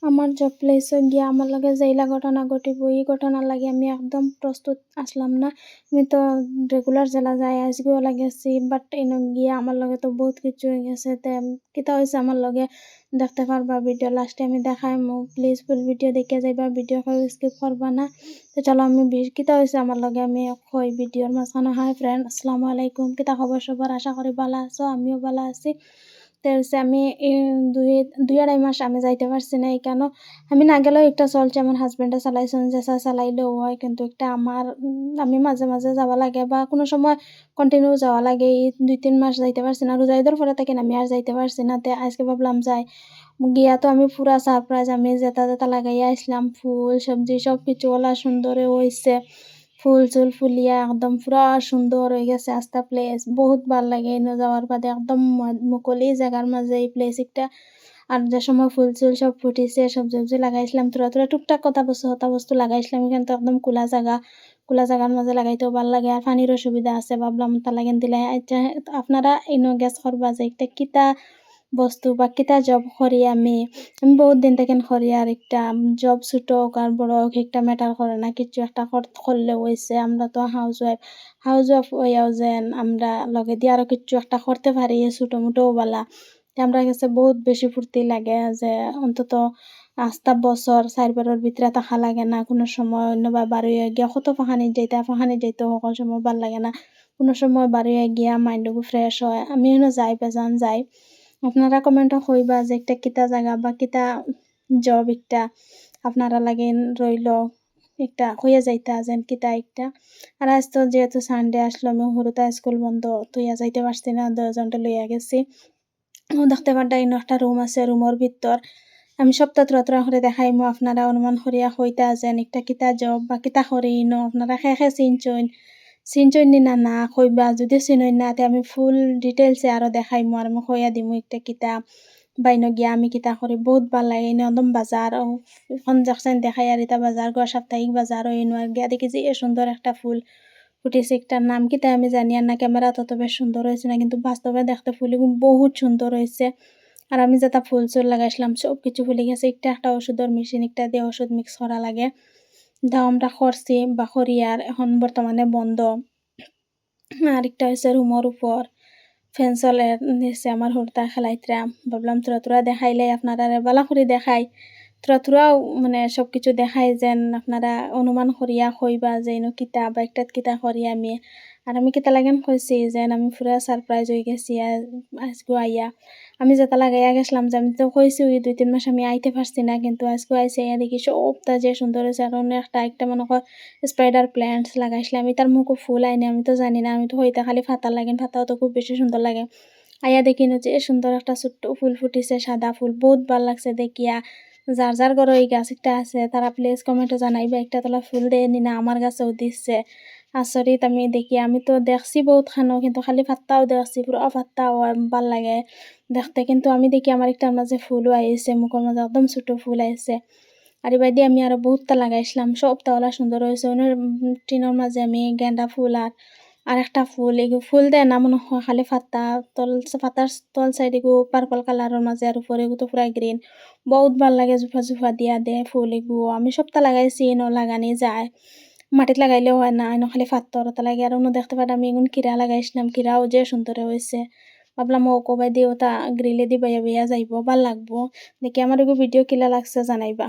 আমার জব প্লেসে গিয়া আমার লগে যেইলা ঘটনা ঘটিব এই ঘটনার লাগে আমি একদম প্রস্তুত আসলাম না। আমি তো রেগুলার জেলা যাই আজকেও লাগেছি বাট এনো গিয়া আমার লগে তো বহুত কিছু হয়ে গেছে। কিতা হয়েছে আমার লগে দেখতে পারবা ভিডিও লাস্টে আমি দেখাইমু। প্লিজ ফুল ভিডিও দেখে যাইবা, ভিডিও কেউ স্কিপ করবা না। তো চলো আমি কিতা হয়েছে আমার লগে আমি কই ভিডিওর মাঝখানে। হাই ফ্রেন্ড, আসসালামু আলাইকুম। কিতা খবর সবার? আশা করি ভালো আছো, আমিও ভালো আছি। তো হচ্ছে আমি দুই আড়াই মাস আমি যাইতে পারছি না। এই কেন আমি না গেলেও একটা চলছে, আমার হাজবেন্ডে চালাইছেন, যেসা চালাইলেও হয়, কিন্তু একটা আমার আমি মাঝে মাঝে যাওয়া লাগে বা কোনো সময় কন্টিনিউ যাওয়া লাগে। এই 2-3 মাস যাইতে পারছি না, রোজা ঈদের পরে থেকে আমি আর যাইতে পারছি না। তে আজকে ভাবলাম যাই। গিয়া তো আমি পুরা সারপ্রাইজ, আমি যেটা যেটা লাগাইয়া আসলাম ফুল সবজি সব কিছু ওলা সুন্দরে হয়েছে। ফুল চুল ফুলিয়া একদম পুরা সুন্দর হয়ে গেছে। আস্তা প্লেস বহুত ভাল লাগে এনে যাওয়ার বাদে, একদম মুকলি জায়গার মাঝে এই প্লেস একটা। আর যে সময় ফুল চুল সব ফুটিছে, সবজি সবজি লাগাইছিলাম, তোরা তোরা টুকটাক কথা বস্তু হতা বস্তু লাগাইছিলাম। এখানে তো একদম খোলা জায়গার মাঝে লাগাইতেও ভাল লাগে। আর পানিরও সুবিধা আছে, ভাবলাম তা লাগেন দিলে। আচ্ছা, আপনারা ইনো গেস করবা যে একটা কিতা বস্তু বা কিতা জব করি আমি বহুত দিন থেকে করি। আর একটা জব ছোট হোক আর বড় হোক একটা ম্যাটার করে না, কিছু একটা করলে হয়েছে। আমরা তো হাউস ওয়াইফ হইয়াও যেন আমরা লগে দিয়ে আরো কিছু একটা করতে পারি ছোট মোটো বালা। তে আমরা কাছে বহুত বেশি ফুর্তি লাগে যে অন্তত আস্তা বছর 4 বারের ভিতরে থাকা লাগে না। কোনো সময় অন্য বা বাড়ি গিয়া কত ফাহানি যাইতে সকল সময় ভাল লাগে না। কোনো সময় বাড়ি গিয়া মাইন্ডও ফ্রেশ হয়। আমি যাই বেজান যাই। আপনারা কমেন্টও কইবা যে একটা কিতা জায়গা বা কিতা জব একটা আপনারা লাগেন রইল, একটা হইয়া যাইতা যেন কিতা একটা। আর আজ তো যেহেতু সানডে আসলো, আমি হরুতা স্কুল বন্ধ তুইয়া যাইতে পারছি না, 2জনটা লইয়া গেছি। দেখতে পারডা ইনো একটা রুম আছে, রুমের ভিতর আমি সপ্তাহ তুরা করে দেখাইমু। আপনারা অনুমান করিয়া হইতা যেন একটা কিতা জব বা কিতা করি ইনো আপনারা খে চিনচইন নি না না কইবা। যদি চিনই না তে আমি ফুল ডিটেলসে আরো দেখাইমু আর আমি কইয়া দিমু একটা কিতা বাইন গিয়া আমি কিতা করি। বহুত ভাল লাগে এনে একদম বাজার এখন যাচ্ছেন দেখাই আর এটা বাজার গড় সাপ্তাহিক বাজার ও এনো আর গিয়া দেখি যে এ সুন্দর একটা ফুল ফুটেছে। একটার নাম কিতা আমি জানি আর না, ক্যামেরা তত বেশ সুন্দর হয়েছে না, কিন্তু বাস্তবে দেখতে ফুল বহুত সুন্দর হয়েছে। আর আমি যেটা ফুল চুল লাগাইছিলাম সব কিছু ফুলে গেছে। একটা ওষুধের মেশিন একটা দিয়ে ওষুধ মিক্স করা লাগে, দাও আমরা করছি বা করি। আর এখন বর্তমানে বন্ধ। আরেকটা হচ্ছে রুমের উপর ফ্যান চলে নিচে আমার হুড়তা খেলাইতরা। ভাবলাম তোরা তোরা দেখাইলে আপনারা বালা করে দেখাই, তোরা তোরাও মানে সব কিছু দেখাই যেন আপনারা অনুমান করিয়া কইবা যে ইনো কিতা বা একটাত কিতা করি আমি। আর আমি কিতা লাগেন কইছি যেন আমি পুরা সারপ্রাইজ হয়ে গেছি আজকে আইয়া। আমি যেটা লাগাইয়া গেছিলাম যে আমি তো কইছি ওই 2-3 মাস আমি আইতে পারছি না, কিন্তু আজকে আইসি আইয়া দেখি সবটা যে সুন্দর হয়েছে। এখন একটা মনে কর স্পাইডার প্ল্যান্টস লাগাইছিলাম, আমি তার মুখও ফুল আইনি, আমি তো জানি না। আমি তো হইতা খালি ফাতা লাগেন, ফাতাও তো খুব বেশি সুন্দর লাগে। আইয়া দেখি যে সুন্দর একটা ছোট্ট ফুল ফুটিছে, সাদা ফুল, বহুত ভাল লাগছে দেখিয়া। যার যার ঘরে এই গাছ একটা আছে তারা প্লিজ কমেন্টে জানাইবা একটা তোলা ফুল দেয় নি না, আমার গাছেও দিচ্ছে। আচরিত আমি দেখি, আমি তো দেখছি বহুত খানো, কিন্তু খালি ফাত্তাও দেখছি, পুরো ফাত্তাও ভাল লাগে দেখতে। কিন্তু আমি দেখি আমার একটার মাঝে ফুলও আইছে, মুখের মাঝে একদম ছোট ফুল আইছে। আর এবার দিয়ে আমি আরো বহুতটা লাগাইছিলাম, সবটা ওলা সুন্দর হয়েছে। ওনার টিনের মাঝে আমি গেন্দা ফুল আর একটা ফুল, এগুলো ফুল দেয় না মনে হয়, খালি ফাত্তা ফাতার তল সাইড এগু পার্পল কালারের মাঝে আর উপরে এগু তো পুরা গ্রিন। বহুত ভাল লাগে, জুফা জুফা দিয়া দে ফুল এগুলো। আমি সবটা লাগাইছি, এনো লাগানি যায়, মাটিত লাগাইলেও হয় না, এনো খালি ফাত্তর ওটা লাগে। আর অন্য দেখতে পারে আমি এগুন কিরা লাগাইছিলাম, কিরাও যে সুন্দর হয়েছে। ভাবলাম ও কবাই দিয়ে ওটা গ্রিলে দি বাইয়া বাইয়া যাইব, ভাল লাগবো দেখি। আমার এগু ভিডিও কিলা লাগছে জানাইবা।